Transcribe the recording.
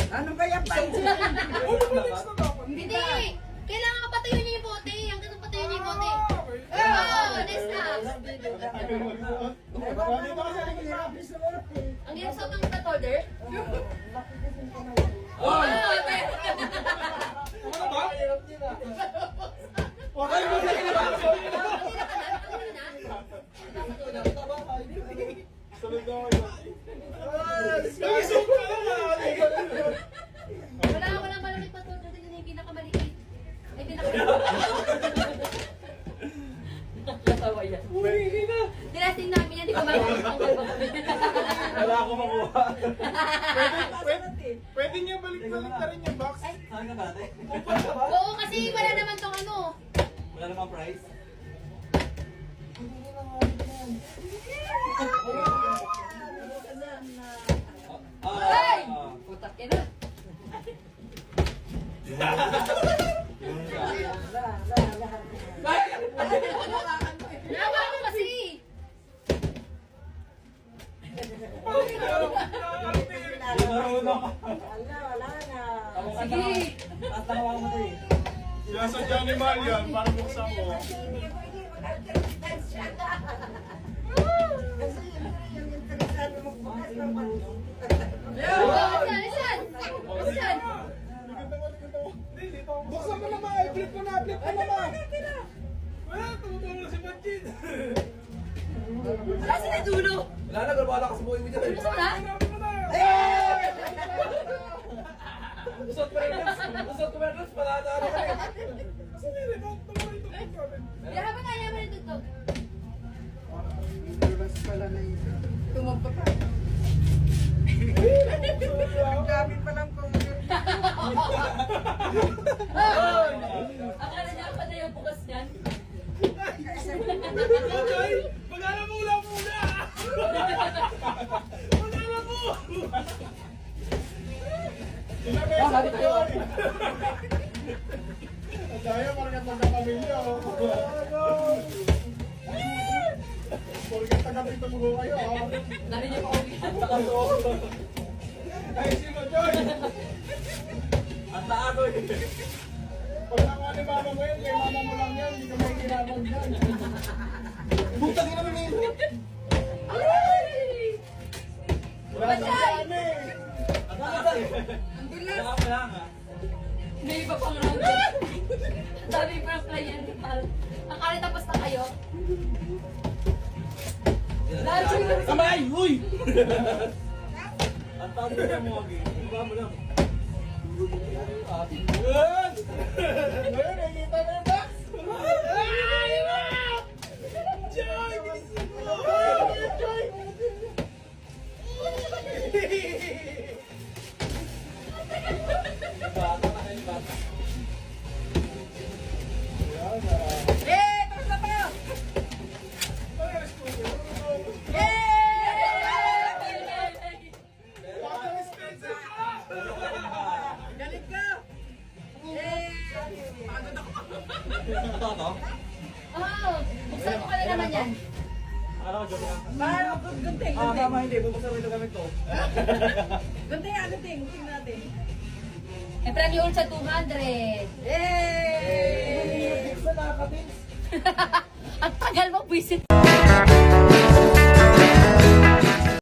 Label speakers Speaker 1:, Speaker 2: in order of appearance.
Speaker 1: Ano ba yan, Pancho?
Speaker 2: Hindi! Kailangan ka patuyuin niyo yung bote. Hanggang sa patuyuin niyo yung bote. Oh, next na. Ang hirap sa itong cut holder. Oh, walang malamig pa to. Dito yung pinakamaliit. Ay, Natawa yan. Tinasting namin yan. Di ko makakanggal ba kami.
Speaker 3: Wala ako makuha.
Speaker 4: Pwede niya balik-balik na rin yung box.
Speaker 3: Saan ka dati?
Speaker 2: Oo, kasi wala naman tong ano.
Speaker 3: Wala namang price?
Speaker 2: Ay! Putak yan na. Nawa mo kasi.
Speaker 3: Marunong ka.
Speaker 1: Wala na.
Speaker 2: Sige.
Speaker 3: Taas lang ako mo eh.
Speaker 4: Sa Johnny Mal yan, para buksan mo.
Speaker 1: Kasi yung interesado magbukas ng Pancho.
Speaker 2: Oh, saan? Saan?
Speaker 4: Buksan mo naman, i-flip ko na, flip ko naman. Wala, tumutulong si Panjin.
Speaker 2: Wala sila dulo.
Speaker 3: Wala na, gawala ka sa buhay mo dyan.
Speaker 2: Gusto mo na?
Speaker 3: Usot pa rin, palata ka rin.
Speaker 4: Kasi nila, tumawa ito sa amin.
Speaker 2: Pero ba kaya mo rin tutog?
Speaker 1: Dulas pala na ito. Tumampa pa. Ang dami palang kongres.
Speaker 2: Akala niya pa na yung bukas yan.
Speaker 4: Okay, mag-alam mo ulang muna. Mag-alam mo.
Speaker 3: Sabi tayo.
Speaker 4: Ang daya, parang taga-pamilya. Porket taga-pito mo kayo.
Speaker 2: Dali niya pa
Speaker 4: Ay, sino, Joy?
Speaker 3: Ang taano eh.
Speaker 4: Pag nakuha ni mama mo yan, kay mama mo lang yan. Hindi ka may ginagawa dyan.
Speaker 3: Butang ina mo na yun.
Speaker 4: Wala na yan eh.
Speaker 3: Ang bilis. Wala lang ha.
Speaker 2: May iba pang round. Dami pa ang client. Akala tapos na kayo.
Speaker 3: Kamay! Uy! Ang taon mo mo, Agi. Iba mo lang.
Speaker 4: Yan! Ngayon, nakikita na yung box! Ay, wow! Joy! Bilisan mo! Joy!
Speaker 3: Bata na kayo, bata.
Speaker 1: Eh, tapos na tayo! Galit ka! Eh! Pagod ako!
Speaker 3: Ito, to?
Speaker 2: Oo. Buksan mo ka na naman yan.
Speaker 3: Akala ko joke lang.
Speaker 1: Paano? Gunting,
Speaker 3: Ah,
Speaker 1: gunting.
Speaker 3: tama, hindi. Bubuksan mo ito gamit to.
Speaker 1: Gunting nga, gunting. Gunting natin.
Speaker 2: May premyo ulit sa 200.
Speaker 1: Eh!
Speaker 4: Sa nakakatins.
Speaker 2: Ang tagal mo, visit.